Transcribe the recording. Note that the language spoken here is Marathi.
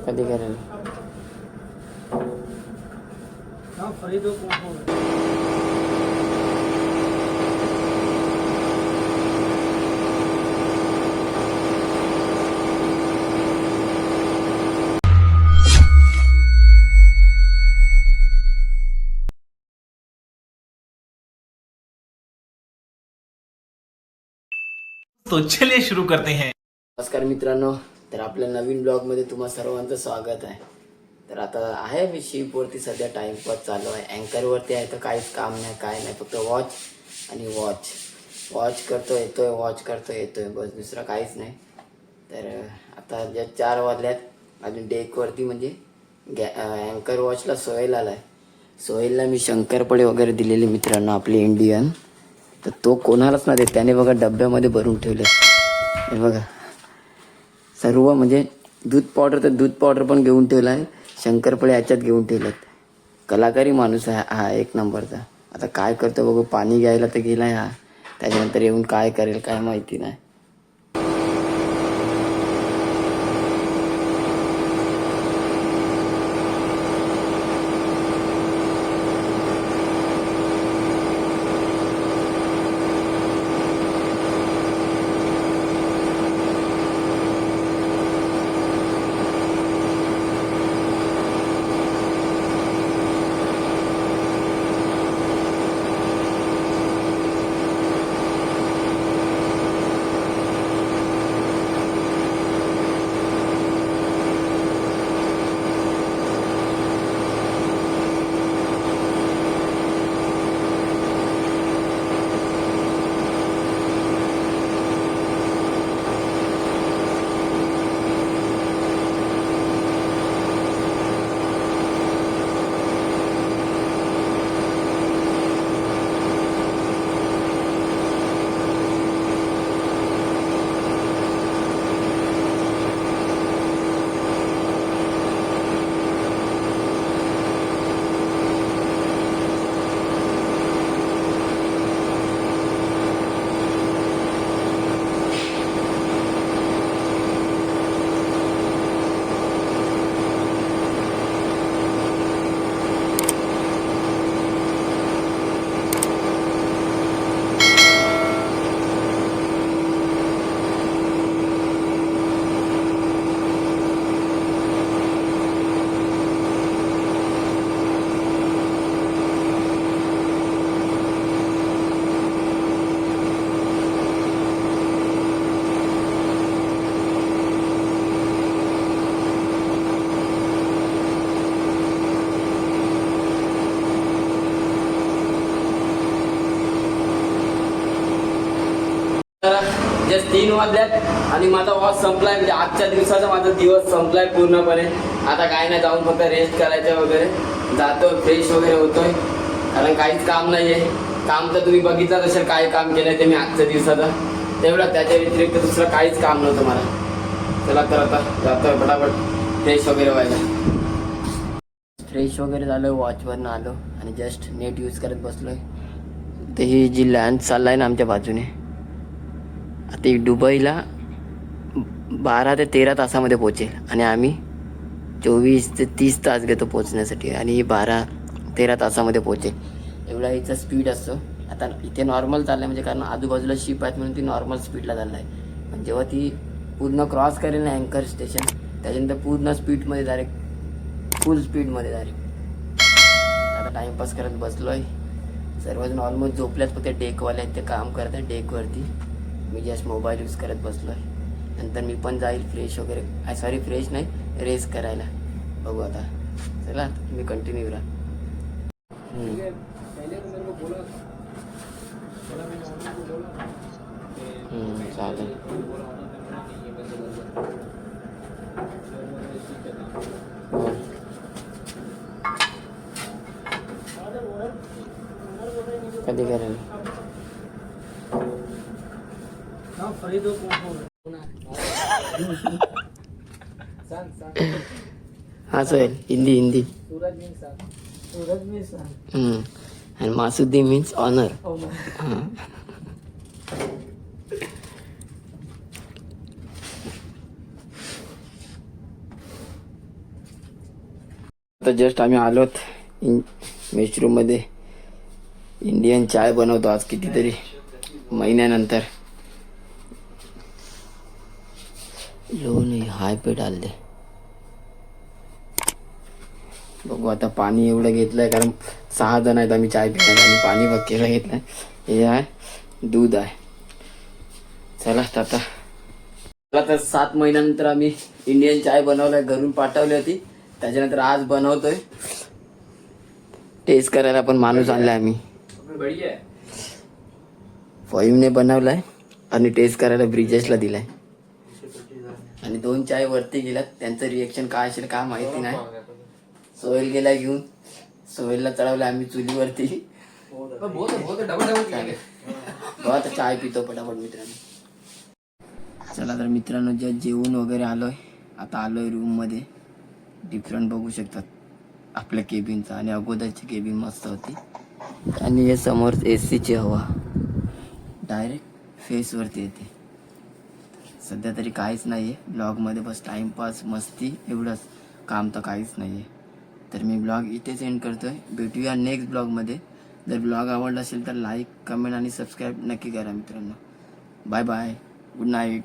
कधी करेल तो चलिए शुरू करते हैं। नमस्कार मित्रांनो, तर आपल्या नवीन ब्लॉगमध्ये तुम्हा सर्वांचं स्वागत आहे. तर आता आहे मी शिपवरती सध्या टाइमपास चालू आहे. अँकरवरती आहे तर काहीच काम नाही, काय नाही, फक्त वॉच आणि वॉच करतो येतोय, वॉच करतो येतोय, बस दुसरं काहीच नाही. तर आता ज्या 4 वाजल्यात, अजून डेकवरती म्हणजे अँकर वॉचला सोहेल आला आहे. सोहेलला मी शंकरपळे वगैरे दिलेले मित्रांनो आपले इंडियन, तर तो कोणालाच नाही देत. त्याने बघा डब्यामध्ये भरून ठेवले. हे बघा सर्व, म्हणजे दूध पावडर पण घेऊन ठेवला आहे. शंकरपळे ह्याच्यात घेऊन ठेवलेत. कलाकारी माणूस आहे हा, एक नंबरचा. आता काय करतो बघू. पाणी घ्यायला तर गेलाय हा, त्याच्यानंतर येऊन काय करेल काय माहिती नाही. जस्ट 3 वाजल्यात आणि माझा वॉच संपलाय. म्हणजे आजच्या दिवसाचा माझा दिवस संपलाय पूर्णपणे. आता काय नाही, जाऊन फक्त रेस्ट करायचं वगैरे, जातो फ्रेश वगैरे होतोय, कारण काहीच काम नाही आहे. काम तर तुम्ही बघितलं असेल काय काम केलं ते मी आजच्या दिवसाचं, तेवढं. त्याच्या व्यतिरिक्त दुसरं काहीच काम नव्हतं मला. चला तर आता जातोय फटाफट फ्रेश वगैरे व्हायला. फ्रेश वगैरे झालं, वॉचवरनं आलो आणि जस्ट नेट यूज करत बसलोय. तर ही जी लँड चाललाय ना आमच्या बाजूने, आता ही दुबईला 12 ते 13 तासामध्ये पोहोचेल आणि आम्ही 24 ते 30 तास घेतो पोचण्यासाठी, आणि ही 12-13 तासामध्ये पोहोचेल. एवढा हिचा स्पीड असतो. आता इथे नॉर्मल चाललं म्हणजे कारण आजूबाजूला शिप आहेत म्हणून ती नॉर्मल स्पीडला चाललं आहे. पण जेव्हा ती पूर्ण क्रॉस करेल ना अँकर स्टेशन, त्याच्यानंतर पूर्ण स्पीडमध्ये डायरेक्ट, फुल स्पीडमध्ये डायरेक्ट. आता टाईमपास करत बसलो आहे. सर्वजण ऑलमोस्ट झोपल्यात, फक्त डेकवाले आहेत ते काम करतात डेकवरती. मी जस्ट मोबाईल यूज करत बसलो आहे. नंतर मी पण जाईल फ्रेश वगैरे, सॉरी फ्रेश नाही, रेस करायला. बघू आता. चला तुम्ही कंटिन्यू राहा. चालेल. कधी करेल हाँ Sohail, Hindi. Suraj means and Masudi means honor. तर जस्ट आम्ही आलोत मेशरूममध्ये. इंडियन चाय बनवतो आज कितीतरी महिन्यानंतर. लोणी हाय पे डालले. बघू आता पाणी एवढं घेतलंय कारण 6 जण आहेत आम्ही चाय पिणार आणि पाणी बघ केलं घेतलंय. हे आहे दूध आहे. चला आता 7 महिन्यानंतर आम्ही इंडियन चाय बनवलाय. घरून पाठवली होती त्याच्यानंतर आज बनवतोय. टेस्ट करायला पण माणूस आणलाय आम्ही. फॉईमने बनवलाय आणि टेस्ट करायला ब्रिजेशला दिलाय. आणि 2 चाय वरती गेल्यात. त्यांचं रिएक्शन काय असेल काय माहिती नाही. सोहेल गेला घेऊन. सोहेलला चढवलं आम्ही चुलीवरती. आता चाय पितो पटापट मित्रांनो. चला तर मित्रांनो जेवून वगैरे आलोय. आता आलोय रूम मध्ये. डिफरंट बघू शकतात आपल्या केबिनचा आणि अगोदरची केबिन मस्त होती. आणि हे समोर AC ची हवा डायरेक्ट फेसवरती येते. सध्या तरी काहीच नाही आहे ब्लॉगमध्ये, बस टाईमपास मस्ती एवढंच, काम तर काहीच नाही आहे. तर मी ब्लॉग इथेच एंड करतो आहे. भेटूया नेक्स्ट ब्लॉगमध्ये. जर ब्लॉग आवडला असेल तर लाईक कमेंट आणि सबस्क्राईब नक्की करा मित्रांनो. Bye bye, good night.